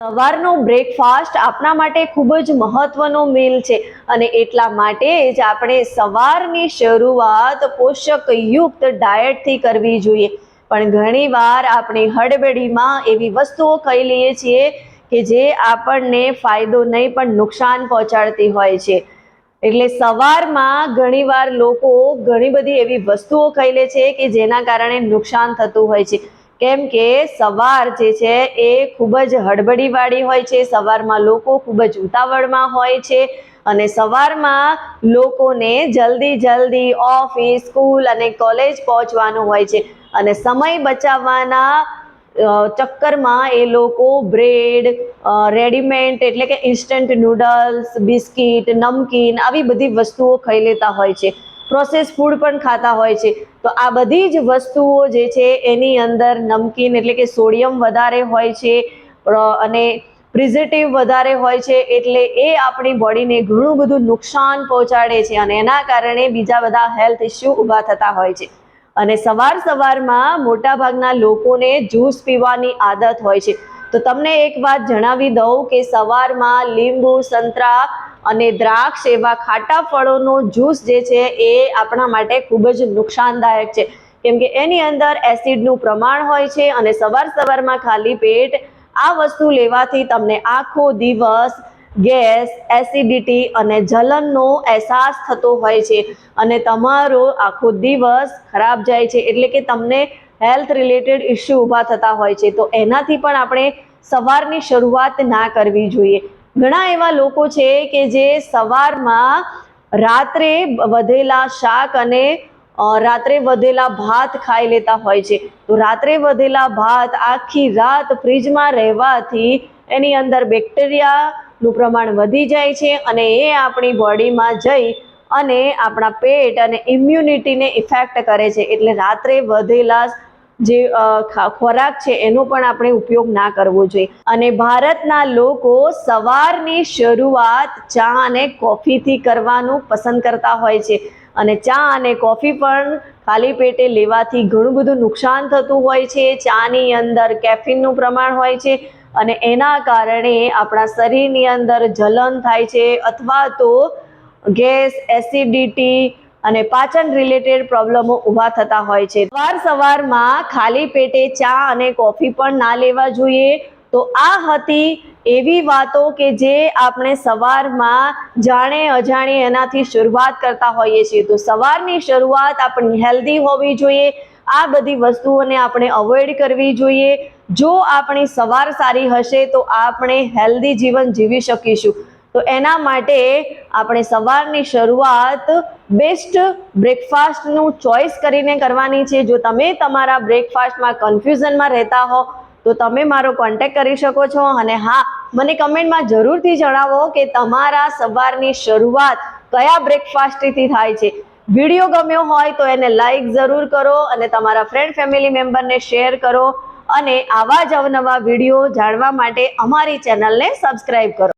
સવારનો બ્રેકફાસ્ટ આપણા માટે ખૂબ જ મહત્વનો મીલ છે અને એટલા માટે જ આપણે સવારની શરૂઆત પોષકયુક્ત ડાયટથી કરવી જોઈએ। પણ ઘણીવાર આપણે હડબડીમાં એવી વસ્તુઓ ખાઈ લઈએ છીએ કે જે આપણને ફાયદો નહીં પણ નુકસાન પહોંચાડતી હોય છે। એટલે સવારમાં ઘણીવાર લોકો ઘણી બધી એવી વસ્તુઓ ખાઈ લે છે કે જેના કારણે નુકસાન થતું હોય છે। કેમ કે સવાર જે છે એ ખૂબ જ હડબડીવાળી હોય છે। સવારમાં લોકો ખૂબ જ ઉતાવળમાં હોય છે અને સવારમાં લોકોને જલ્દી ઓફિસ, સ્કૂલ અને કોલેજ પહોંચવાનું હોય છે અને સમય બચાવવાના ચક્કરમાં એ લોકો બ્રેડ, રેડીમેડ એટલે કે ઇન્સ્ટન્ટ નૂડલ્સ, બિસ્કિટ, નમકીન આવી બધી વસ્તુઓ ખાઈ લેતા હોય છે। પ્રોસેસ ફૂડ પણ ખાતા હોય છે। તો આ બધી જ વસ્તુઓ જે છે એની અંદર નમકીન એટલે કે સોડિયમ વધારે હોય છે અને પ્રિઝર્વેટિવ વધારે હોય છે, એટલે એ આપણી બોડીને ઘણું બધું નુકસાન પહોંચાડે છે અને એના કારણે બીજા બધા હેલ્થ ઇસ્યુ ઊભા થતા હોય છે। અને સવારમાં મોટાભાગના લોકોને જ્યુસ પીવાની આદત હોય છે। તો તમને એક વાત જણાવી દઉં કે સવારમાં લીંબુ, સંતરા અને દ્રાક્ષ એવા ખાટા ફળોનો જ્યુસ જે છે એ આપણા માટે ખૂબ જ નુકસાનદાયક છે, કેમ કે એની અંદર એસિડનું પ્રમાણ હોય છે અને સવારમાં ખાલી પેટ આ વસ્તુ લેવાથી તમને આખો દિવસ ગેસ, એસિડિટી અને જલનનો અહેસાસ થતો હોય છે અને તમારો આખો દિવસ ખરાબ જાય છે, એટલે કે તમને હેલ્થ રિલેટેડ ઇસ્યુ ઊભા થતા હોય છે। તો એનાથી પણ આપણે સવારની શરૂઆત ના કરવી જોઈએ। ઘણા એવા લોકો છે કે જે સવારમાં રાત્રે વધેલા શાક અને રાત્રે વધેલા ભાત ખાઈ લેતા હોય છે। તો રાત્રે વધેલા ભાત આખી રાત ફ્રીજમાં રહેવાથી એની અંદર બેક્ટેરિયાનું પ્રમાણ વધી જાય છે અને એ આપણી બોડીમાં જઈ અને આપણા પેટ અને ઇમ્યુનિટીને ઇફેક્ટ કરે છે। એટલે રાત્રે વધેલા જે ખોરાક છે એનો પણ આપણે ઉપયોગ ના કરવો જોઈએ। અને ભારતના લોકો સવારની શરૂઆત ચા અને કોફીથી કરવાનું પસંદ કરતા હોય છે અને ચા અને કોફી પણ ખાલી પેટે લેવાથી ઘણું બધું નુકસાન થતું હોય છે। ચાની અંદર કેફીનનું પ્રમાણ હોય છે અને એના કારણે આપણા શરીરની અંદર જલન થાય છે અથવા તો ગેસ, એસિડિટી અને પાચન રિલેટેડ પ્રોબ્લેમો ઊભા થતા હોય છે। સવારમાં ખાલી પેટે ચા અને કોફી પણ ના લેવા જોઈએ। તો આ હતી એવી વાતો કે જે આપણે સવારમાં જાણે અજાણે એનાથી શરૂઆત કરતા હોઈએ છીએ। તો સવારની શરૂઆત આપણી હેલ્ધી હોવી જોઈએ। આ બધી વસ્તુઓને આપણે અવોઇડ કરવી જોઈએ। જો આપણી સવાર સારી હશે તો આપણે હેલ્ધી જીવન જીવી શકીશું। તો એના માટે આપણે સવારની શરૂઆત બેસ્ટ બ્રેકફાસ્ટનું ચોઇસ કરીને કરવાની છે। જો તમે તમારા બ્રેકફાસ્ટમાં કન્ફ્યુઝનમાં રહેતા હો તો તમે મારો કોન્ટેક્ટ કરી શકો છો અને હા, મને કમેન્ટમાં જરૂરથી જણાવો કે તમારા સવારની શરૂઆત કયા બ્રેકફાસ્ટથી થાય છે। વિડીયો ગમ્યો હોય તો એને લાઈક જરૂર કરો અને તમારા ફ્રેન્ડ ફેમિલી મેમ્બરને શેર કરો અને આવા જ અવનવા વિડીયો જાણવા માટે અમારી ચેનલને સબસ્ક્રાઈબ કરો।